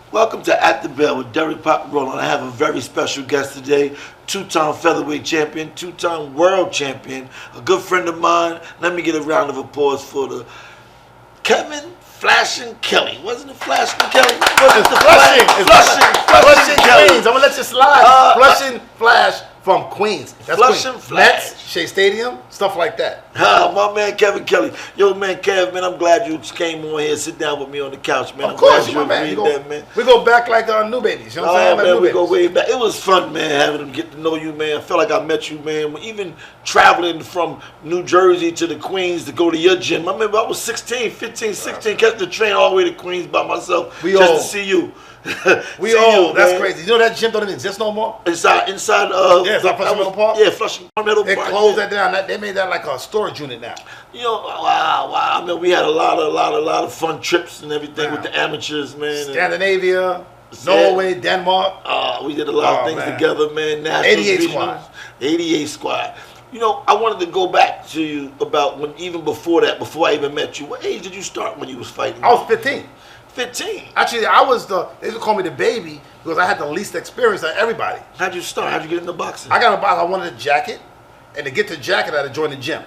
Welcome to At the Bell with Derek Paparola. I have a very special guest today, two-time featherweight champion, two-time world champion, a good friend of mine. Let me get a round of applause for the Kevin Flashing Kelley. Wasn't it Flashing Kelley? It's Flushing Queens. I'm gonna let you slide. Flushing Flash from Queens. That's Flushing Queens. Flash. Mets, Shea Stadium, stuff like that. My man Kevin Kelley. Yo, man, Kev, man, I'm glad you came on here, sit down with me on the couch, man. Of course, I'm my glad man. you agreed that, man. We go back like new babies. You know what I'm saying? Man, we go way back. It was fun, man, having them get to know you, man. I felt like I met you, man. Even traveling from New Jersey to the Queens to go to your gym. I remember I was 16, 15, 16, catching the train all the way to Queens by myself to see you. That's crazy. You know that gym don't even exist no more? Inside Flushing Meadow Park? Yeah, Flushing Meadow Park. They closed that down. They made that like a storage unit now. You know, wow. I mean, we had a lot of fun trips and everything with the amateurs, man. Scandinavia, Norway, Denmark. We did a lot of things together, man. 88 squad. 88 squad. You know, I wanted to go back to you about even before that, before I even met you. What age did you start when you was fighting? I was 15. 15. Actually, they used to call me the baby because I had the least experience of everybody. How'd you start? How'd you get into boxing? I got a box. I wanted a jacket, and to get the jacket, I had to join the gym.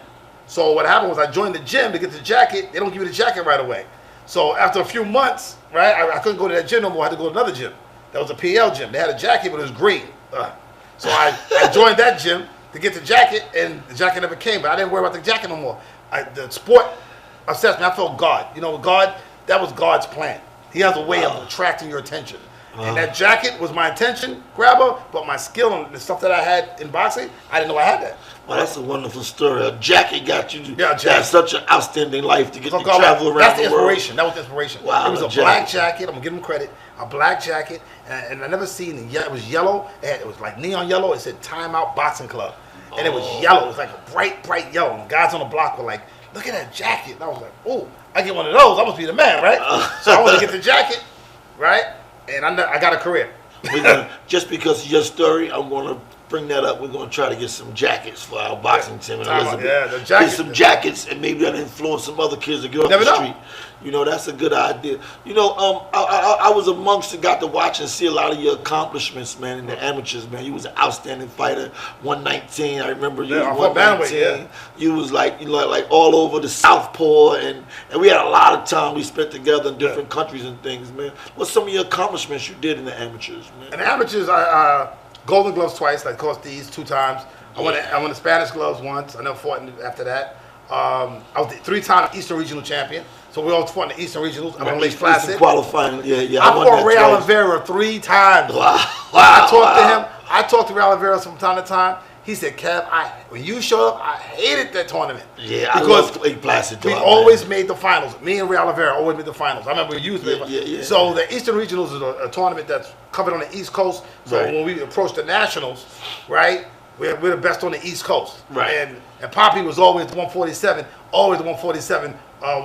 So what happened was I joined the gym to get the jacket. They don't give you the jacket right away. So after a few months, right, I couldn't go to that gym no more. I had to go to another gym. That was a PL gym. They had a jacket, but it was green. So I joined that gym to get the jacket, and the jacket never came. But I didn't worry about the jacket no more. The sport obsessed me. I felt God. You know, God. That was God's plan. He has a way of attracting your attention. And that jacket was my attention grabber, but my skill and the stuff that I had in boxing, I didn't know I had that. Well, that's a wonderful story. A jacket got you. Yeah, that's such an outstanding life to get to travel around That's the the world. inspiration. That was the inspiration. Wow, it was a black jacket. I'm gonna give him credit. A black jacket, and I never seen it. It was yellow. It was like neon yellow. It said "Time Out Boxing Club," and it was yellow. It was like a bright yellow. And the guys on the block were like, "Look at that jacket!" And I was like, "Oh, I get one of those. I must be the man, right?" So I want to get the jacket, right? And I got a career. Just because of your story, I'm going to bring that up. We're going to try to get some jackets for our boxing team. The jackets. Get some jackets, and maybe that'll influence some other kids to get off the street. You know, that's a good idea. You know, I was amongst and got to watch and see a lot of your accomplishments, man, in the amateurs, man. You was an outstanding fighter, 119. I remember you was 119. You was like, like all over the Southpaw, and we had a lot of time we spent together in different countries and things, man. What's some of your accomplishments you did in the amateurs, man? In the amateurs, I Golden Gloves twice. I cost these 2 times. I won the Spanish Gloves once. I never fought after that. I was the 3-time Eastern Regional champion. So we all fought in the Eastern Regionals. I won Lake Placid. Qualifying, yeah. I fought Ray Oliveira 3 times. Wow. I talked to him. I talked to Ray Oliveira from time to time. He said, "Kev, when you showed up, I hated that tournament." Yeah, I loved Lake Placid. We always made the finals. Me and Ray Oliveira always made the finals. I remember you used So the Eastern Regionals is a tournament that's covered on the East Coast. So when we approach the Nationals, right, we're the best on the East Coast. Right. And Poppy was always the 147, always the 147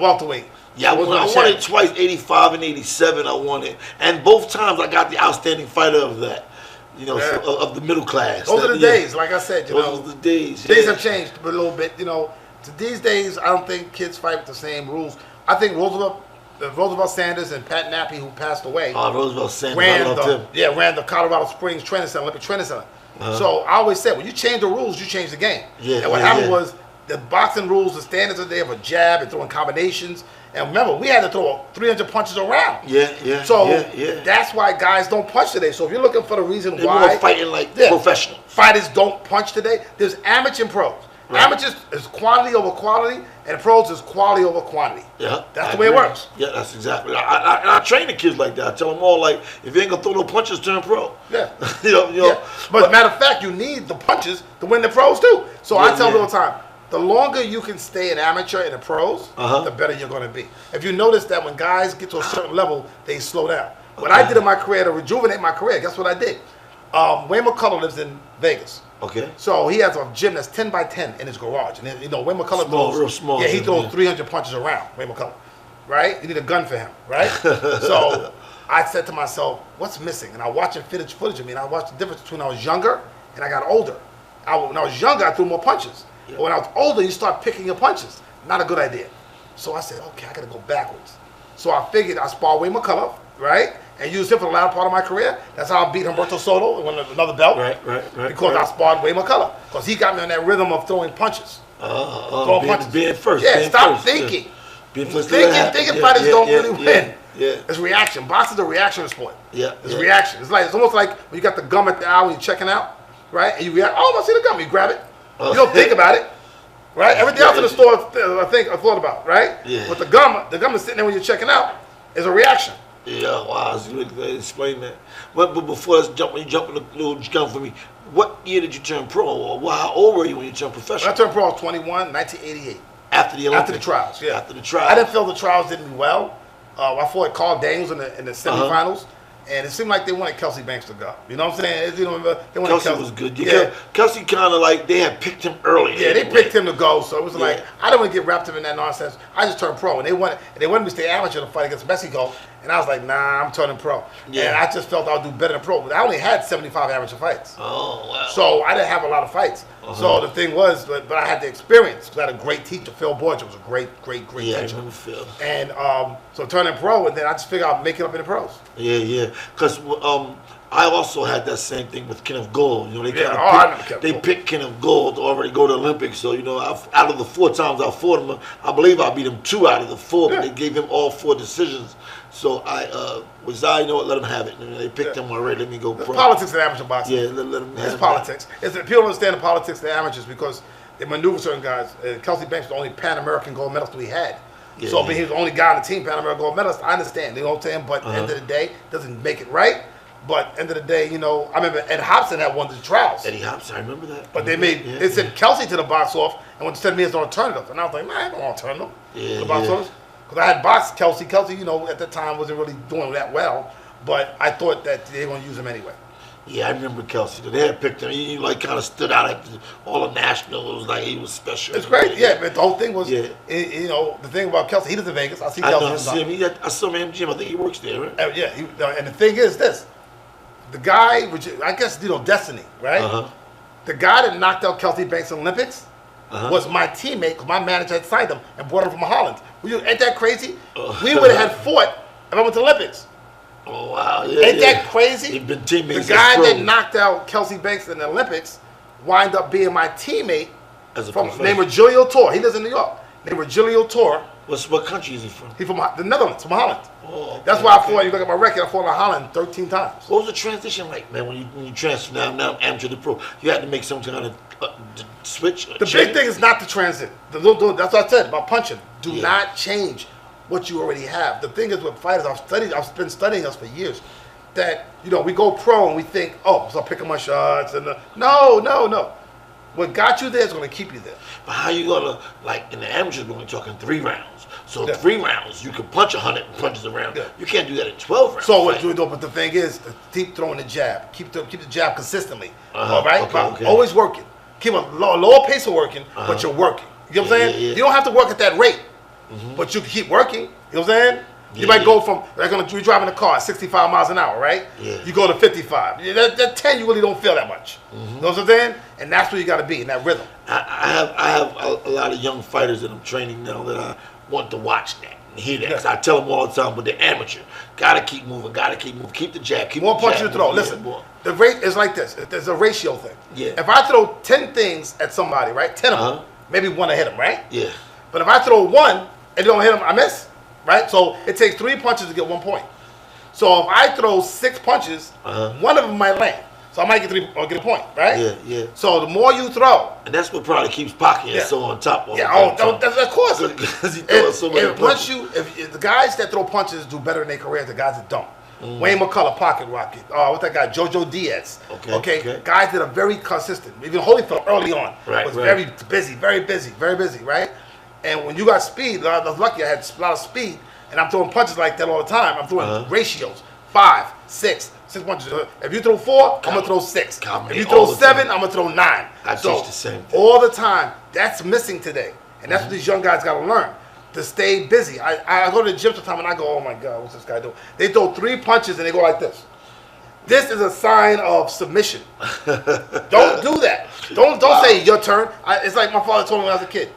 welterweight. Yeah, I won it twice, 85 and 87 I won it. And both times I got the outstanding fighter of that. You know, of the middle class. Those are the days, like I said. Those are the days. Days have changed a little bit. You know, these days I don't think kids fight with the same rules. I think Roosevelt Sanders and Pat Nappy, who passed away. Roosevelt Sanders, I loved him. Ran the Colorado Springs Training Center, Olympic Training Center. So I always said, when you change the rules, you change the game. And what happened was the boxing rules, the standards are there of a jab and throwing combinations. And remember, we had to throw 300 punches around. So that's why guys don't punch today. So if you're looking for the reason why more fighting like professional fighters don't punch today, there's amateur and pros. Right. Amateurs is quantity over quality, and pros is quality over quantity. Yeah, that's the way it works. Yeah, that's exactly. I train the kids like that. I tell them all, like, if you ain't gonna throw no punches, turn pro. Yeah, you know. But matter of fact, you need the punches to win the pros too. So I tell them all the time, the longer you can stay an amateur in the pros, the better you're going to be. If you notice that when guys get to a certain level, they slow down. What I did in my career to rejuvenate my career, guess what I did? Wayne McCullough lives in Vegas. Okay. So he has a gym that's 10 by 10 in his garage. And you know, Wayne McCullough real small. Yeah, he throws 300 punches around, Wayne McCullough. Right? You need a gun for him, right? So I said to myself, what's missing? And I watched footage of me, and I watched the difference between when I was younger and I got older. When I was younger, I threw more punches. But when I was older, you start picking your punches. Not a good idea. So I said, okay, I got to go backwards. So I figured I spar Wayne McCullough, right? and used him for the latter part of my career. That's how I beat Humberto Soto and won another belt. Right. Because I sparred Wade McCullough. Because he got me on that rhythm of throwing punches. Being first. Yeah, being stop first, thinking. Yeah. Thinking fighters don't really win. Yeah. It's reaction. Boxing's a reaction sport. Yeah. It's reaction. It's almost like when you got the gum at the eye when you're checking out, right? And you react, oh, I see the gum. You grab it. You don't think about it. Right? Everything else in the store I thought about, right? Yeah. But the gum is sitting there when you're checking out, is a reaction. Yeah, wow, so you really explain that. But before let's jump, when you jump in the little gun for me, what year did you turn pro? Or how old were you when you turned professional? When I turned pro, I was 21, 1988. After the Olympics? After the trials, yeah. After the trials. I didn't feel the trials did me well. I fought Carl Daniels in the semifinals. And it seemed like they wanted Kelsey Banks to go. You know what I'm saying? They wanted Kelsey was good. Yeah. Kelsey kind of like, they had picked him early. Yeah, they picked him to go. So it was like, I don't want to get wrapped up in that nonsense. I just turned pro. And they wanted me to stay amateur to fight against Mexico. And I was like, nah, I'm turning pro. Yeah. And I just felt I would do better than pro. But I only had 75 amateur fights. Oh, wow. So I didn't have a lot of fights. So the thing was, but I had the experience. Because I had a great teacher. Phil Borgia was a great teacher. Yeah, I remember Phil. And so turning pro, and then I just figured I'd make it up in the pros. Yeah. Because I also had that same thing with Kenneth Gold. You know, they picked Kenneth Gold to already go to the Olympics. So, you know, out of the 4 times I fought him, I believe I beat him 2 out of the 4, but they gave him all 4 decisions. So you know what, let him have it. And they picked him already, let me go pro. Politics in amateur boxing. Yeah, let him have it. It's politics. People don't understand the politics of the amateurs because they maneuver certain guys. Kelsey Banks was the only Pan-American gold medalist we had. He was the only guy on the team, Pan-American gold medalist. I understand, you know what I'm saying? But at the end of the day, doesn't make it right. But at the end of the day, you know, I remember Ed Hobson had won the trials. Eddie Hobson, I remember that. But they sent Kelsey to the box off and went to send me as an alternative. And I was like, man, I ain't no alternative to the box office. Because I had boxed Kelsey. Kelsey, you know, at the time wasn't really doing that well. But I thought that they were going to use him anyway. Yeah, I remember Kelsey. They had picked him. He like kind of stood out at all the nationals. It was like he was special. It's great, yeah. But the whole thing was, you know, the thing about Kelsey, he lives in Vegas. I see Kelsey. I saw him at MGM. I think he works there, right? Yeah, and the thing is this. The guy, which I guess, you know, destiny, right? The guy that knocked out Kelsey Banks in the Olympics was my teammate, because my manager had signed him and brought him from Holland. Ain't that crazy? We would have had fought if I went to the Olympics. Oh, wow. Yeah, ain't that crazy? You've been teammates. The guy that knocked out Kelsey Banks in the Olympics wind up being my teammate named Regilio Tor. He lives in New York. Named Regilio Tor. What country is he from? He's from the Netherlands, from Holland. Oh, okay, that's why I fought. You look at my record. I fought in Holland 13 times. What was the transition like, man? When you transfer now amateur to pro, you had to make some kind of switch. The big thing is not to transit. That's what I said about punching. Do not change what you already have. The thing is with fighters, I've been studying us for years. That you know we go pro and we think, oh, so I'm picking my shots and no. What got you there is going to keep you there. But how you gonna, like in the amateurs, we're only talking 3 rounds. So 3 rounds, you can punch 100 punches around. Yeah. You can't do that in 12 rounds. So what you do? But the thing is, keep throwing the jab. Keep the jab consistently. All right, always working. Keep a lower pace of working, but you're working. You know what I'm saying? Yeah. You don't have to work at that rate, but you can keep working. You know what I'm saying? You might go from, you're driving a car at 65 miles an hour, right? Yeah. You go to 55. That 10, you really don't feel that much. You know what I'm saying? And that's where you got to be, in that rhythm. I have a lot of young fighters that I'm training now that I want to watch that and hear that. Because I tell them all the time, but they're amateur. Got to keep moving, keep the jab, keep more punches to throw. Listen, the rate is like this. There's a ratio thing. Yeah. If I throw 10 things at somebody, right, 10 of them, maybe 1 to hit them, right? Yeah. But if I throw 1 and it don't hit them, I miss. Right? So it takes 3 punches to get 1 point. So if I throw 6 punches, 1 of them might land. So I might get a point, right? Yeah. So the more you throw. And that's what probably keeps Pocky so on top of of course. Because he throws so many punches. If the guys that throw punches do better in their career than the guys that don't. Wayne McCullough, pocket rocket. What's that guy? Jojo Diaz. Okay. Guys that are very consistent. Even Holyfield early on was very busy, right? And when you got speed, I was lucky I had a lot of speed, and I'm throwing punches like that all the time. I'm throwing ratios, 5, 6 punches. If you throw 4, I'm going to throw 6. If you throw 7, I'm going to throw 9. I teach the same thing. All the time. That's missing today. And that's what these young guys got to learn, to stay busy. I go to the gym sometimes and I go, oh my God, what's this guy doing? They throw 3 punches and they go like this. This is a sign of submission. Don't do that. Don't say your turn. It's like my father told me when I was a kid.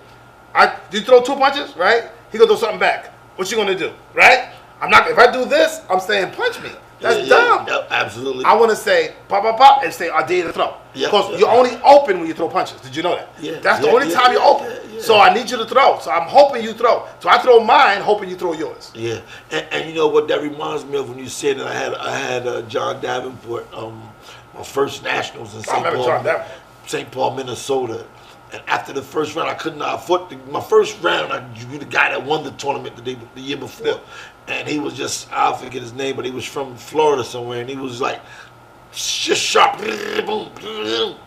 You throw 2 punches, right? He gonna throw something back. What you gonna do, right? I'm not. If I do this, I'm saying punch me. That's dumb. Yeah, absolutely. I want to say pop, pop, pop, and say I dare to throw. Because you're only open when you throw punches. Did you know that? Yeah. That's the only time you're open. So I need you to throw. So I'm hoping you throw. So I throw mine, hoping you throw yours. Yeah. And you know what that reminds me of when you said that I had John Davenport, my first nationals in St. Paul, Minnesota. And after the first round, I couldn't. I fought my first round. The guy that won the tournament the year before, and he was just, I forget his name, but he was from Florida somewhere, and he was like just sharp, boom,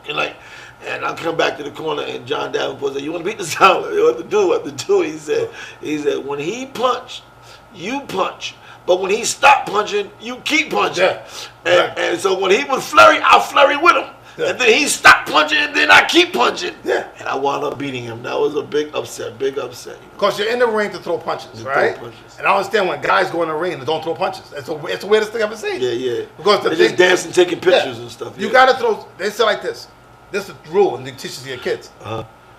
and like. And I come back to the corner, and John Davenport said, "You want to beat this guy? What to do? What to do?" He said, "When he punched, you punch. But when he stopped punching, you keep punching." Yeah. And so when he would flurry, I'll flurry with him. Yeah. And then he stopped punching, and then I keep punching. Yeah. And I wound up beating him. That was a big upset. Because you're in the ring to throw punches, right? And I understand when guys go in the ring and don't throw punches. It's the weirdest thing I've ever seen. Yeah. Because they're just dancing, taking pictures and stuff. You got to throw. They say like this. This is the rule, and they teach it to your kids.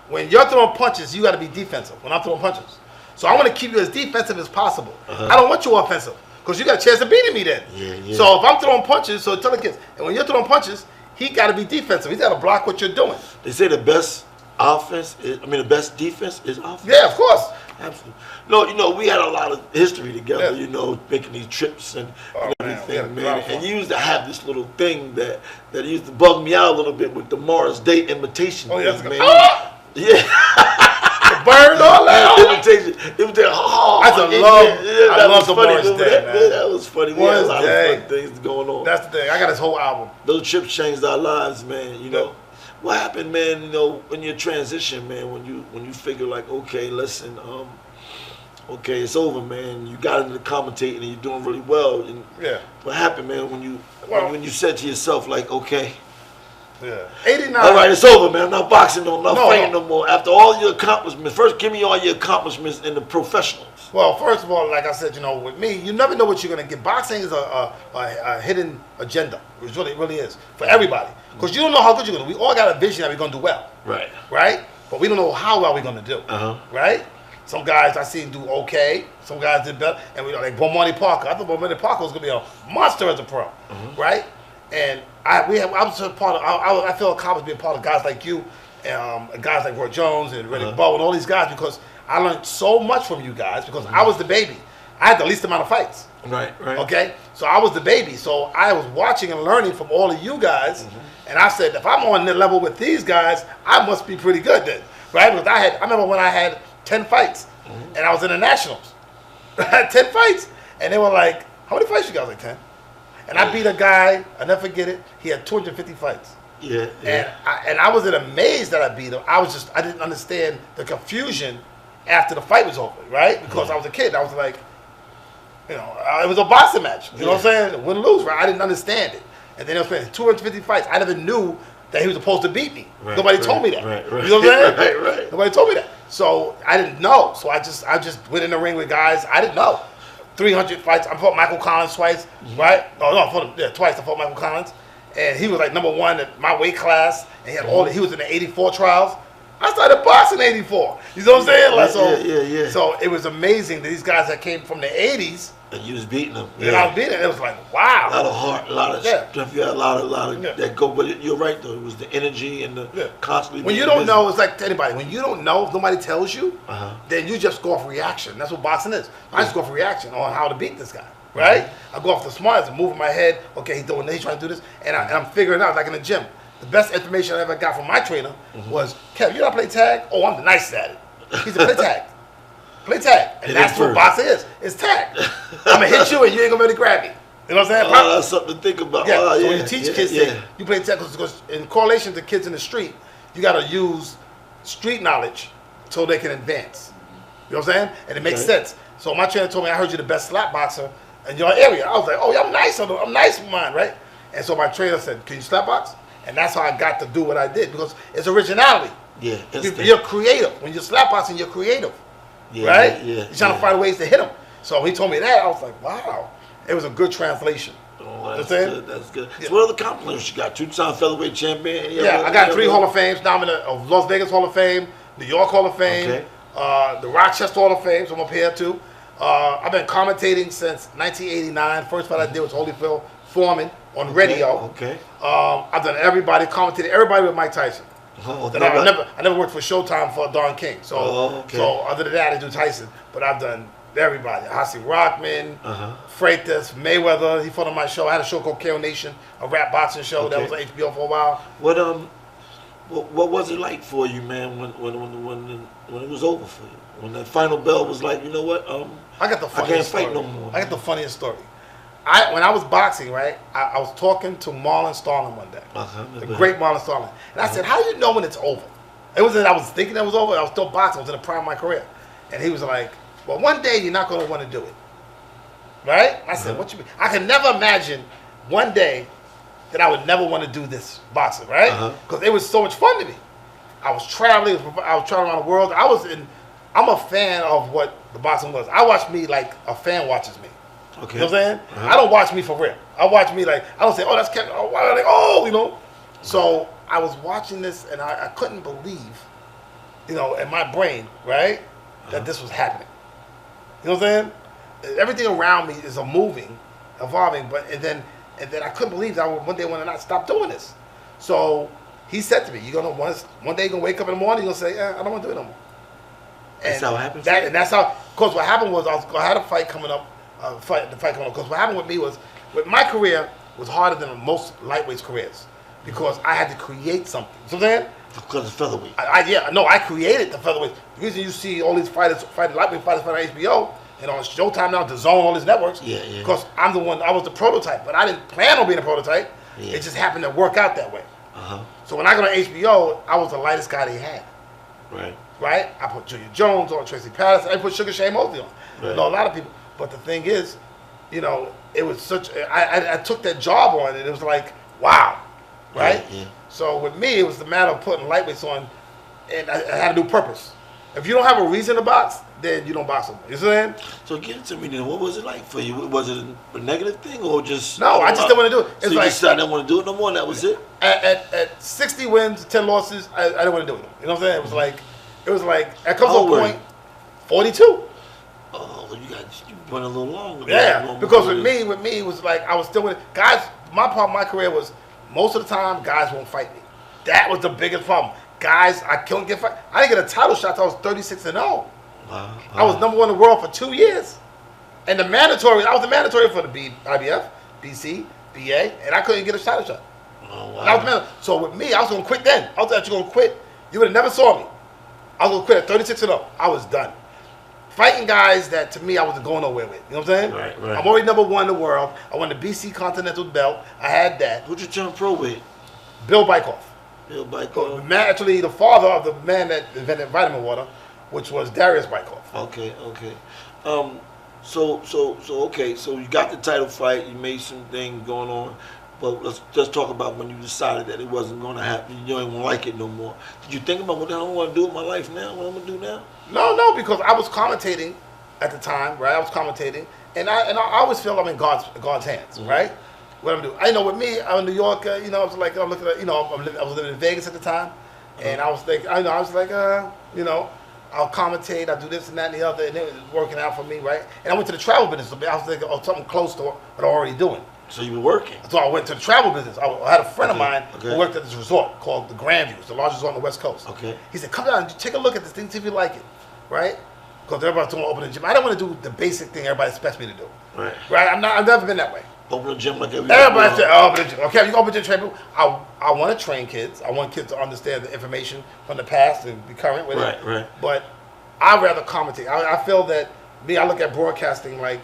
When you're throwing punches, you got to be defensive. When I'm throwing punches, so I want to keep you as defensive as possible. I don't want you offensive because you got a chance of beating me then. Yeah. So if I'm throwing punches, so tell the kids, and when you're throwing punches, he got to be defensive. He's got to block what you're doing. They say the best the best defense is offense. Yeah, of course. Absolutely. No, you know, we had a lot of history together, you know, making these trips and everything, man. And you used to have this little thing that used to bug me out a little bit with the Morris Day imitation thing, man. Yeah. The bird, all that. Imitation. I love the Morris Day, man. That was funny. We had a lot of fun things going on. That's the thing. I got his whole album. Those trips changed our lives, man, you know. What happened, man, you know, when you transition, man, when you figure like, okay, listen, okay, it's over, man. You got into the commentating and you're doing really well. And what happened, man, when you said to yourself, like, okay, 89. All right, it's over, man. I'm not boxing no more, I'm not fighting no more. After all your accomplishments, first give me all your accomplishments in the professionals. Well, first of all, like I said, you know, with me, you never know what you're gonna get. Boxing is a hidden agenda. It really is for everybody. Because you don't know how good you're gonna do. We all got a vision that we're gonna do well. Right? But we don't know how well we're gonna do. Right? Some guys I seen do okay. Some guys did better. And we like Bomani Parker. I thought Bomani Parker was gonna be a monster as a pro. Right? And I feel accomplished being part of guys like you, guys like Roy Jones and Riddick Bowe and all these guys because I learned so much from you guys because I was the baby. I had the least amount of fights. Right. Okay? So I was the baby. So I was watching and learning from all of you guys. And I said, if I'm on the level with these guys, I must be pretty good then. Right? Because I remember when I had 10 fights and I was in the Nationals. I had 10 fights. And they were like, how many fights you got? I was like, 10. And I beat a guy, I'll never forget it, he had 250 fights. And I wasn't amazed that I beat him. I didn't understand the confusion after the fight was over, right? Because I was a kid. I was like, you know, it was a boxing match. You know what I'm saying? Win or lose, right? I didn't understand it. And then it was playing 250 fights. I never knew that he was supposed to beat me. Nobody told me that. You know what I'm saying? Nobody told me that. So I didn't know. So I just went in the ring with guys I didn't know. 300 fights. I fought Michael Collins twice, right? Oh no, I fought him twice. I fought Michael Collins, and he was like #1 in my weight class. And he had he was in the '84 trials. I started boxing in '84. You know what I'm saying? Like, so it was amazing that these guys that came from the '80s. And you was beating them. And I was beating them. It was like, wow. A lot of heart, a lot of strength. You had a lot of that go. But you're right though. It was the energy and the constantly. When you don't know, it's like to anybody. When you don't know, if nobody tells you, then you just go off reaction. That's what boxing is. I just go off reaction on how to beat this guy. Right? I go off the smarts and moving my head. Okay, he's doing this. He's trying to do this, and I'm figuring out like in the gym. The best information I ever got from my trainer was, Kev, you know how to play tag? Oh, I'm the nicest at it. He said, play tag. Play tag. And that's what boxing is. It's tag. I'm going to hit you and you ain't going to be able to grab me. You know what I'm saying? That's something to think about. So when you teach kids, you play tag, because in correlation to kids in the street, you got to use street knowledge so they can advance. You know what I'm saying? And it makes sense. So my trainer told me, I heard you're the best slap boxer in your area. I was like, oh, yeah, I'm nice. I'm nice with mine, right? And so my trainer said, can you slap box? And that's how I got to do what I did, because it's originality. You're creative. When you're slap boxing, you're creative. Right? You're trying to find ways to hit them. So when he told me that, I was like, wow. It was a good translation. Oh, that's good. That's good. So what other compliments you got? 2-time featherweight champion? I got 3 Hall of Fames. Now I'm in the Las Vegas Hall of Fame, New York Hall of Fame, the Rochester Hall of Fame, so I'm up here too. I've been commentating since 1989. First fight I did was Holyfield Foreman on radio. Okay. I've done everybody, commentated everybody with Mike Tyson. Oh, I never worked for Showtime for Don King. So so other than that, I do Tyson. But I've done everybody. Hasi Rockman, Freitas, Mayweather. He fought on my show. I had a show called KO Nation, a rap boxing show that was on HBO for a while. What was it like for you, man, when it was over for you? When that final bell was like, you know what? I got the funniest I can't story. fight no more. I got the funniest story. When I was boxing, right, I was talking to Marlon Starling one day, the great Marlon Starling, and I said, "How do you know when it's over?" It was that I was thinking it was over. I was still boxing. I was in the prime of my career, and he was like, "Well, one day you're not going to want to do it, right?" I said, "What you mean?" I could never imagine one day that I would never want to do this boxing, right? Because it was so much fun to me. I was traveling. I was traveling around the world. I'm a fan of what the boxing was. I watch me like a fan watches me. Okay. You know what I'm saying? I don't watch me for real. I watch me like, I don't say, oh, that's Kevin. Oh, why are they? Oh, you know. So I was watching this and I couldn't believe, you know, in my brain, right, that this was happening. You know what I'm saying? Everything around me is moving, evolving, and then I couldn't believe that I would one day want to not stop doing this. So he said to me, you're gonna one day you're gonna wake up in the morning, you're gonna say, I don't want to do it no more. That's how it happened. And that's how. Because what happened was I had a fight coming up. Because what happened with me was, with my career was harder than most lightweights' careers because I had to create something. You know what I'm saying? Because it's featherweight. I created the featherweight. The reason you see all these fighters fighting lightweight fighters fighting on HBO and on Showtime now, DAZN, all these networks. Because I'm the one. I was the prototype, but I didn't plan on being a prototype. It just happened to work out that way. So when I got on HBO, I was the lightest guy they had. Right? I put Julia Jones on, Tracy Patterson. I put Sugar Shane Mosley on. I know a lot of people. But the thing is, you know, it was such. I took that job on, and it was like, wow, right? So with me, it was the matter of putting lightweights on, and I had a new purpose. If you don't have a reason to box, then you don't box anymore. You see what I'm saying? So give it to me then. What was it like for you? Was it a negative thing or just? No, I just didn't want to do it. It's so you like, decided I didn't want to do it no more, and that was it? At 60 wins, 10 losses, I didn't want to do it. You know what I'm saying? It was like, it comes to a point, 42. Oh, you went a little longer. Yeah, because with me, it was like I was still with guys. My problem, my career was most of the time guys won't fight me. That was the biggest problem. Guys, I couldn't get fight. I didn't get a title shot till I was 36-0. I was #1 in the world for 2 years, and I was the mandatory for the IBF, BC, BA, and I couldn't get a title shot. So with me, I was gonna quit then. I was actually gonna quit. You would have never saw me. I was gonna quit at 36-0. I was done. Fighting guys that, to me, I wasn't going nowhere with. You know what I'm saying? Right. I'm already #1 in the world. I won the BC Continental belt. I had that. Who'd you turn pro with? Bill Bykoff. Bill Bykoff. Actually, the father of the man that invented vitamin water, which was Darius Bykoff. Okay. So you got the title fight. You made some things going on. But let's just talk about when you decided that it wasn't going to happen. You don't even like it no more. Did you think about what the hell I want to do with my life now? What I'm going to do now? No, because I was commentating at the time, right? I was commentating, and I always feel I'm in God's hands, right? What I'm doing. I know with me, I'm in New York. You know, I was like, I'm looking at, you know, I was living in Vegas at the time, and I was like, you know, I'll commentate, I'll do this and that and the other, and it was working out for me, right? And I went to the travel business. I was thinking of something close to what I'm already doing. So you were working. So I went to the travel business. I had a friend of mine who worked at this resort called the Grandview. It's the largest resort on the West Coast. He said, come down and take a look at this thing, see if you like it, right? Because everybody's doing open the gym. I don't want to do the basic thing everybody expects me to do. Right? I've never been that way. Open the gym like everybody said, open the gym. Okay, you go open the gym, train people. I want to train kids. I want kids to understand the information from the past and be current with it. Right. But I'd rather commentate. I feel that I look at broadcasting like,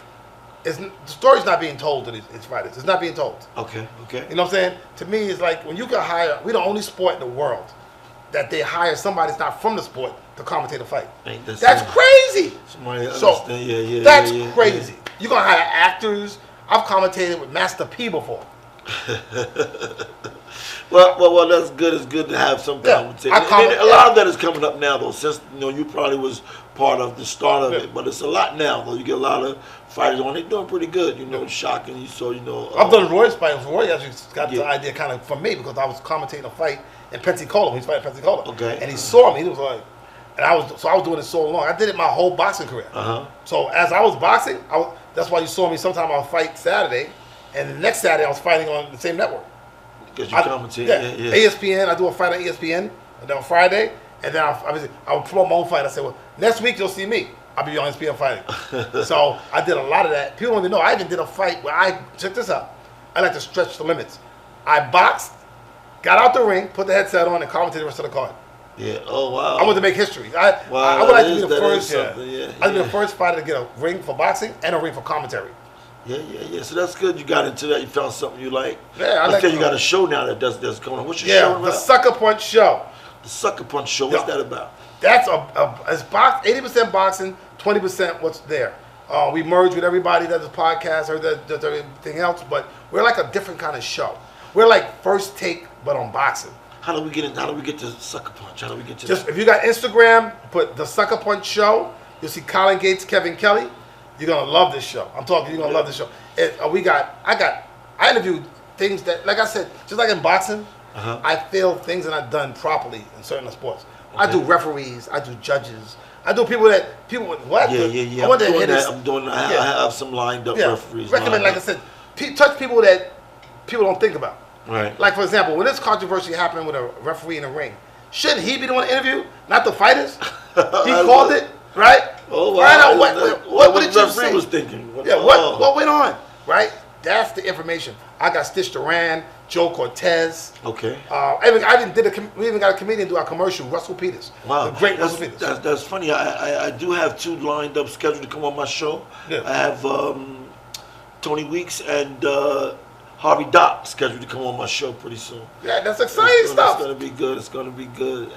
the story's not being told to these fighters. It's not being told. Okay. You know what I'm saying? To me, it's like when you can hire, we're the only sport in the world that they hire somebody that's not from the sport to commentate a fight. That's crazy. Somebody that's crazy. You're going to hire actors. I've commentated with Master P before. Well, that's good. It's good to have some commentating. A lot of that is coming up now, though. Since you probably was part of the start of it, but it's a lot now, though. You get a lot of fighters on. They're doing pretty good. Shocking. I've done Roy's fight. Roy actually got the idea kind of from me because I was commentating a fight in Pensacola. He's fighting Pensacola. Okay. And he saw me. He was like, And I was doing it so long. I did it my whole boxing career. So as I was boxing, that's why you saw me. Sometimes I'll fight Saturday, and the next Saturday I was fighting on the same network. Because you commentate. Yeah. ESPN. I do a fight on ESPN, and then on Friday, and then I would promote my own fight. I said, well, next week you'll see me. I'll be on ESPN fighting. So I did a lot of that. People don't even know. I even did a fight where check this out. I like to stretch the limits. I boxed, got out the ring, put the headset on, and commentated the rest of the card. Yeah. Oh wow. I want to make history. I would like to be the first. I'd be the first fighter to get a ring for boxing and a ring for commentary. Yeah. So that's good. You got into that. You found something you like. Yeah, I you got a show now that's going on. What's your show about? The Sucker Punch Show. The Sucker Punch Show. What's that about? That's it's 80% boxing, 20% what's there. We merge with everybody that does podcasts or does everything else, but we're like a different kind of show. We're like First Take, but on boxing. How do we get to Sucker Punch? How do we get to just that? If you got Instagram, put the Sucker Punch Show. You'll see Colin Gates, Kevin Kelley. You're gonna love this show. I'm talking. You're gonna love this show. I interviewed things that, like I said, just like in boxing, I feel things that I've done properly in certain sports. Okay. I do referees. I do judges. I do people what? Yeah. I'm doing that. I have some lined up referees. Recommend, like I said, touch people that people don't think about. Right. Like, for example, when this controversy happened with a referee in the ring, shouldn't he be the one to interview, not the fighters? He called it, right? Oh, wow. Find out what did you say? Was thinking. What went on, right? That's the information. I got Stitch Duran, Joe Cortez. Okay. We even got a comedian do our commercial, Russell Peters. Wow. The great Russell Peters. That's funny. I do have 2 lined up scheduled to come on my show. Yeah. I have Tony Weeks and Harvey Dock scheduled to come on my show pretty soon. Yeah, that's exciting stuff. It's gonna be good.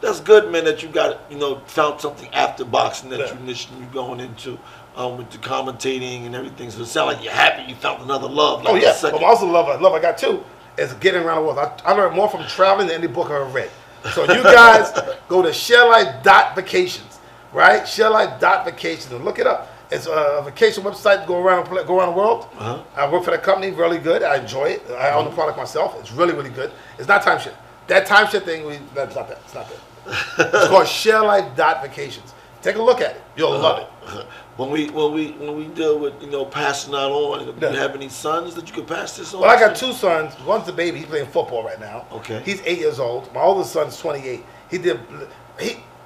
That's good, man, that you got, found something after boxing that you initially going into with the commentating and everything. So it sounds like you're happy you found another love. But also love I got too is getting around the world. I learned more from traveling than any book I ever read. So you guys go to sharelife.vacations, right? Sharelife.vacations and look it up. It's a vacation website to go around the world. I work for that company, really good. I enjoy it. I own the product myself. It's really, really good. It's not timeshare. That timeshare thing, that's not that. It's not that. It's called sharelife.vacations. Take a look at it. You'll love it. When we deal with passing that on, do you have any sons that you could pass this on? Well, I got 2 sons. One's the baby. He's playing football right now. Okay. He's 8 years old. My oldest son's 28.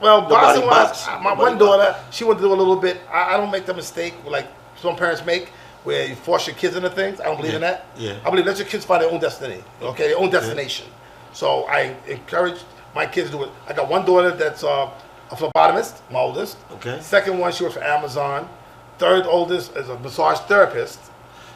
Boxing wise, my one daughter, she wanted to do a little bit. I don't make the mistake like some parents make, where you force your kids into things. I don't believe in that. Yeah. I believe let your kids find their own destiny. Okay, their own destination. So I encourage my kids to do it. I got one daughter that's a phlebotomist, my oldest. Okay. Second one, she works for Amazon. Third oldest is a massage therapist.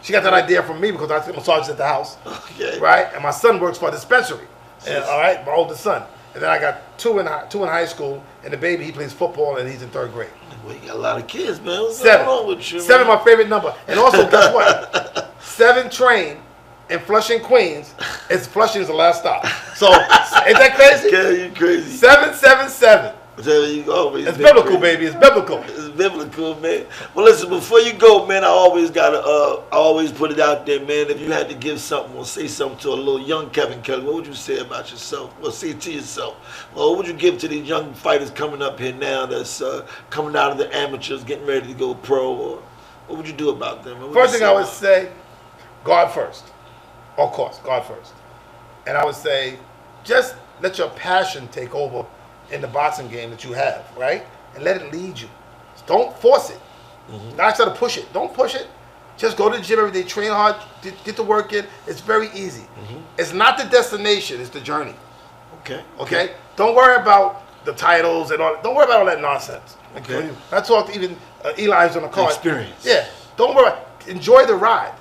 She got that idea from me because I get massages at the house. Okay. Right? And my son works for a dispensary. And, all right, my oldest son. And then I got two in high school, and the baby, he plays football, and he's in 3rd grade. Well, you got a lot of kids, man. What's 7. going on with you, 7, man? my favorite number. And also, guess what? 7 trained in Flushing, Queens. Flushing is the last stop. So, ain't that crazy? Yeah, you crazy. 777. There you go. It's biblical, baby. It's biblical. It's biblical, man. Well, listen, before you go, man, I always put it out there, man. If you had to give something or say something to a little young Kevin Kelley, what would you say about yourself? Well, say it to yourself. Well, what would you give to these young fighters coming up here now that's coming out of the amateurs, getting ready to go pro? Or what would you do about them? First thing I would say, God first. Of course, God first. And I would say, just let your passion take over in the boxing game that you have, right? And let it lead you. Don't force it. Not try to push it. Don't push it. Just go to the gym every day, train hard, get the work in. It's very easy. It's not the destination, it's the journey. Okay? Don't worry about the titles and all. Don't worry about all that nonsense. Okay. I talked to even Eli's on the car. Experience. Yeah. Don't worry. Enjoy the ride.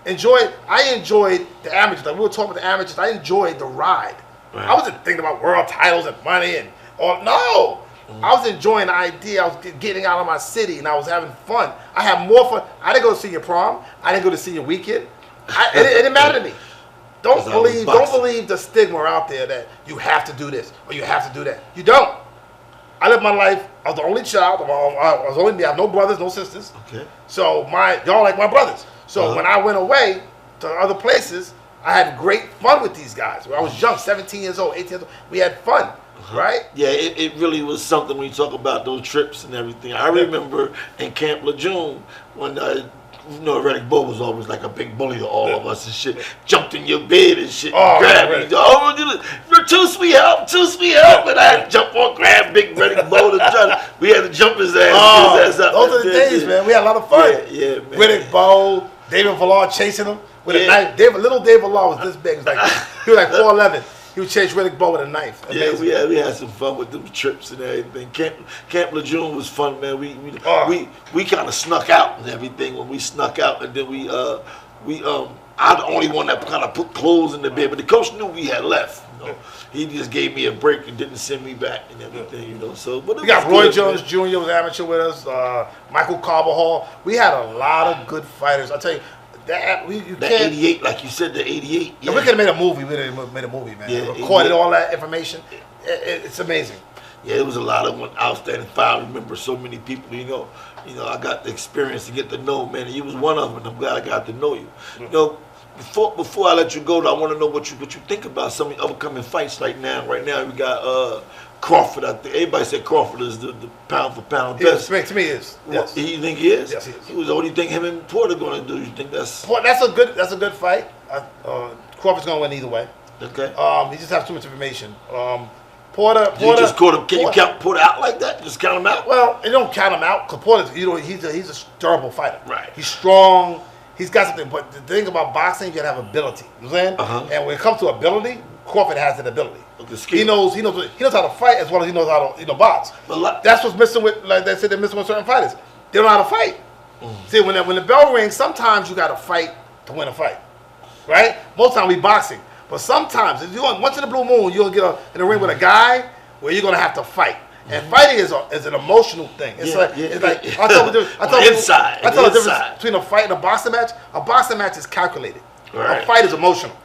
I enjoyed the amateurs. Like we were talking about the amateurs. I enjoyed the ride. Right. I wasn't thinking about world titles and money and all. No. I was enjoying the idea. I was getting out of my city and I was having fun. I had more fun. I didn't go to senior prom. I didn't go to senior weekend. It didn't matter to me. Don't believe the stigma out there that you have to do this or you have to do that. You don't. I lived my life. I was the only child. I was only me. I have no brothers, no sisters. Okay. So y'all like my brothers. So when I went away to other places, I had great fun with these guys. I was young, 17 years old, 18 years old. We had fun. right? Yeah, it really was something when you talk about those trips and everything. I remember in Camp Lejeune when Reddick Bowe was always like a big bully to all of us and shit. Jumped in your bed and shit, grabbed me. You're too sweet help, and I had to jump on, grab big Reddick Bowe we had to jump his ass. Those are the days, man. We had a lot of fun. Yeah, man. Reddick Bowe, David Villard chasing him with a knife. Little David Villard was this big. He was like 4'11". He would chase Reddick Bowe with a knife. Amazing. Yeah, we had some fun with them trips and everything. Camp Lejeune was fun, man. We kind of snuck out and everything when we snuck out, and then I'm the only one that kind of put clothes in the bed, but the coach knew we had left. He just gave me a break and didn't send me back and everything, So, but we got Roy Jones Jr. was amateur with us. Michael Carbajal. We had a lot of good fighters. I tell you. That 88, like you said, the 88. Yeah. We could have made a movie. We could have made a movie, man. Yeah, recorded all that information. It's amazing. Yeah, it was a lot of outstanding fight. I remember so many people. I got the experience to get to know, man. And you was one of them, and I'm glad I got to know you. Before I let you go, I want to know what you think about some of the upcoming fights right now. Right now, we got Crawford. I think everybody said Crawford is the pound for pound best. To me, he is. Yes. You think he is? Yes, he is. What do you think him and Porter going to do? You think that's a good fight. Crawford's going to win either way. Okay. He just has too much information. Porter. You just caught him. Can you count Porter out like that? Just count him out? Well, you don't count him out because Porter, he's a durable fighter. Right. He's strong. He's got something. But the thing about boxing, you got to have ability. You know what I'm saying? And when it comes to ability, Crawford has that ability. He knows how to fight as well as he knows how to box. But that's what's missing with, like they said, they're missing with certain fighters. They don't know how to fight. See, when the bell rings, sometimes you got to fight to win a fight, right? Most times we boxing, but sometimes if you once in a blue moon, you'll get in a ring with a guy where you're gonna have to fight. And fighting is an emotional thing. It's like I tell the difference between a fight and a boxing match. A boxing match is calculated. Right. A fight is emotional.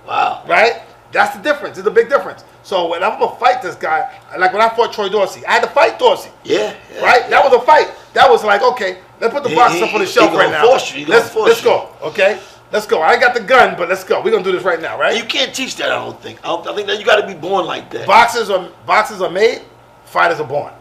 Wow. Right? That's the difference. It's a big difference. So when I'm gonna fight this guy, like when I fought Troy Dorsey, I had to fight Dorsey. Yeah. Right? That was a fight. That was like, okay, let's put the boxing up on the shelf right now. Let's go. Okay? Let's go. I ain't got the gun, but let's go. We're gonna do this right now, right? You can't teach that, I don't think. I think that you gotta be born like that. Boxers are made, fighters are born.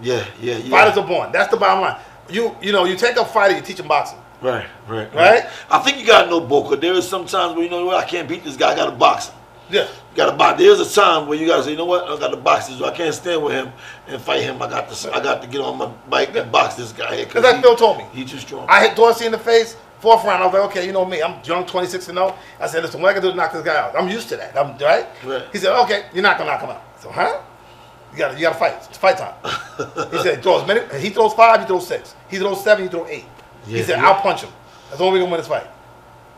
Yeah. Fighters are born. That's the bottom line. You take a fighter, you teach him boxing. Right. I think you gotta know both. There is sometimes where I can't beat this guy, I gotta box him. Yeah. You gotta box. There's a time where you gotta say, I got to box this. I can't stand with him and fight him. I got to get on my bike and box this guy. Because like Phil told me. He's too strong. I hit Dorsey in the face, 4th round. I was like, okay, you know me. I'm young, 26-0. I said, listen, what I gotta do is knock this guy out. I'm used to that. Right? He said, okay, you're not gonna knock him out. So, You gotta fight. It's fight time. He said, he throws 5, he throws 6. He throws 7, he throws 8. He said, I'll punch him. That's the only way we're gonna win this fight.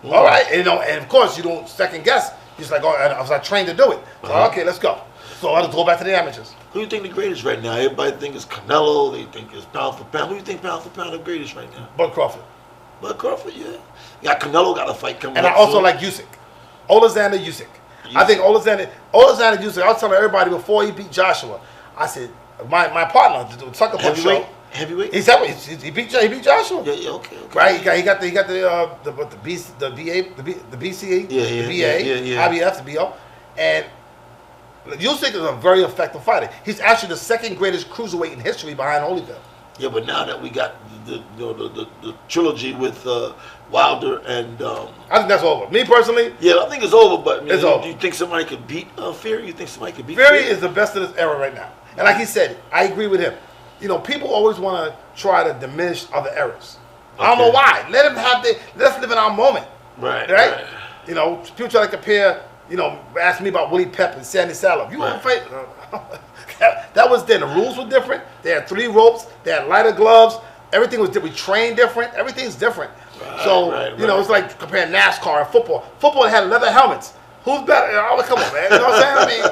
All right, and of course you don't second guess. He's like, I was trained to do it. So okay, let's go. So I just go back to the amateurs. Who do you think the greatest right now? Everybody think it's Canelo. They think it's pound for pound. Who do you think pound for pound the greatest right now? Bud Crawford. Bud Crawford, yeah. Canelo got a fight coming up. And I also like Usyk. Alexander Usyk. I think Alexander Usyk. I was telling everybody before he beat Joshua. I said my partner, the Tucker Punch show. Heavyweight. He beat Joshua. Yeah. Okay. Right. He got the BCA, the BCA, the BA, IBF, the BO, and Usyk is a very effective fighter. He's actually the second greatest cruiserweight in history behind Holyfield. Yeah, but now that we got the trilogy with Wilder and I think that's over. Me personally, yeah, I think it's over. But it's over. Do you think somebody could beat Fury? You think somebody could beat Fury? Is the best of this era right now, and like he said, I agree with him. People always want to try to diminish other eras. I don't know why. Let's live in our moment. Right. People try to compare. Ask me about Willie Pep and Sandy Saddler. You want to fight? That was then. The rules were different. They had 3 ropes. They had lighter gloves. Everything was different. We trained different. Everything's different. It's like comparing NASCAR and football. Football had leather helmets. Who's better? Oh, come on, man. You know what I'm saying?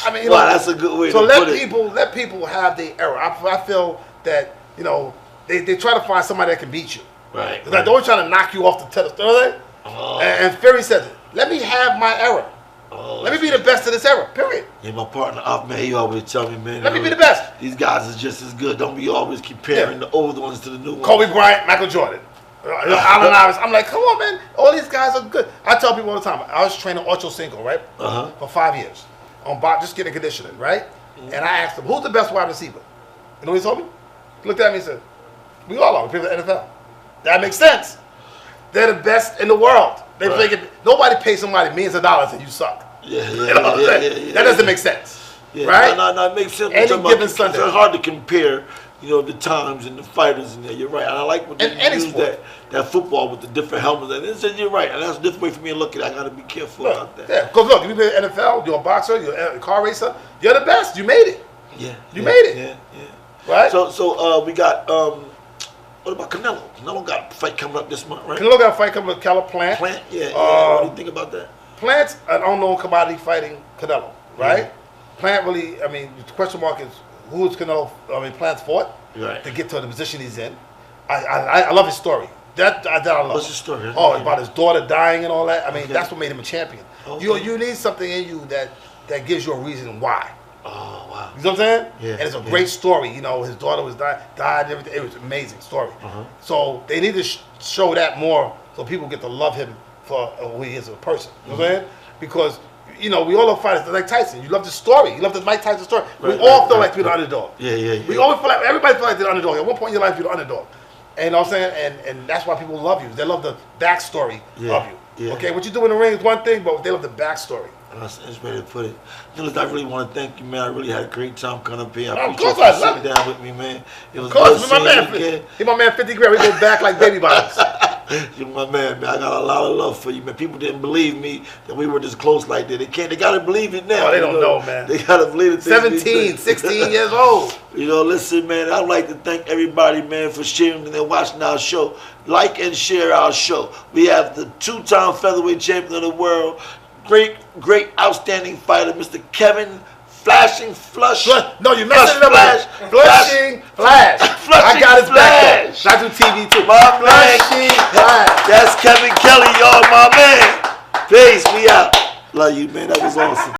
I mean, that's a good way to put it. So let people have their era. I feel that they try to find somebody that can beat you. Right. Like they're always trying to knock you off the pedestal. And Fury says it. Let me have my era. Let me be the best of this era. Period. Yeah, my partner man, he always tell me, man. Let me be the best. These guys are just as good. Don't be always comparing the old ones to the new ones. Kobe Bryant, Michael Jordan. Allen Iverson. I'm like, come on, man. All these guys are good. I tell people all the time. I was training Ocho Cinco, right? For 5 years. on just getting conditioning, right? And I asked him, who's the best wide receiver? You know what he told me? He looked at me and said, we all are. We play for the NFL. That makes sense. They're the best in the world. They nobody pays somebody millions of dollars and you suck. Yeah. That doesn't make sense. Yeah, right? No, it makes sense. Any given Sunday. It's hard to compare, the times and the fighters in there. You're right. And I like when they use that football with the different helmets. And it says you're right. And that's a different way for me to look at it. I got to be careful about that. Yeah, because look, if you play NFL, you're a boxer, you're a car racer, you're the best. You made it. You made it. Yeah. Right? So we got, what about Canelo? Canelo got a fight coming up this month, right? Canelo got a fight coming up with Kelley Plant. Yeah. What do you think about that? Plant's an unknown commodity fighting Canelo, right? Plant really, the question mark is who is Canelo, Plant's fought to get to the position he's in. I love his story. That I love. What's his story? About his daughter dying and all that. That's what made him a champion. Okay. You need something in you that gives you a reason why. Oh, wow. You know what I'm saying? Yeah. And it's a great story. His daughter was died and everything. It was an amazing story. So they need to show that more so people get to love him for who he is as a person. You know what I'm saying? Because, we all love fighters like Tyson. You love the story. You love the Mike Tyson story. We all feel like we're the underdog. Yeah. We always feel like, everybody feels like they're the underdog. At one point in your life, you're the underdog. And you know what I'm saying? And that's why people love you. They love the backstory of you. Yeah. Okay? What you do in the ring is one thing, but they love the backstory. That's the way to put it. Nicholas, I really want to thank you, man. I really had a great time coming up here. I Of course appreciate you I sitting down with me, man. It was Of course, good my seeing man. you again. He my man 50 grand. We go back like baby bottles. You're my man. I got a lot of love for you, man. People didn't believe me that we were this close like that. They got to believe it now. Oh, they don't know, man. They got to believe it. 17, 16 years old. Listen, man, I'd like to thank everybody, man, for sharing and watching our show. Like and share our show. We have the 2-time featherweight champion of the world, great, outstanding fighter, Mr. Kevin Flashing Flush. No, you messing it up. Flushing Flash. I got his back though. I do TV too. My man. Flushing Flash. That's Kevin Kelley, y'all, my man. Peace. We out. Love you, man. That was awesome.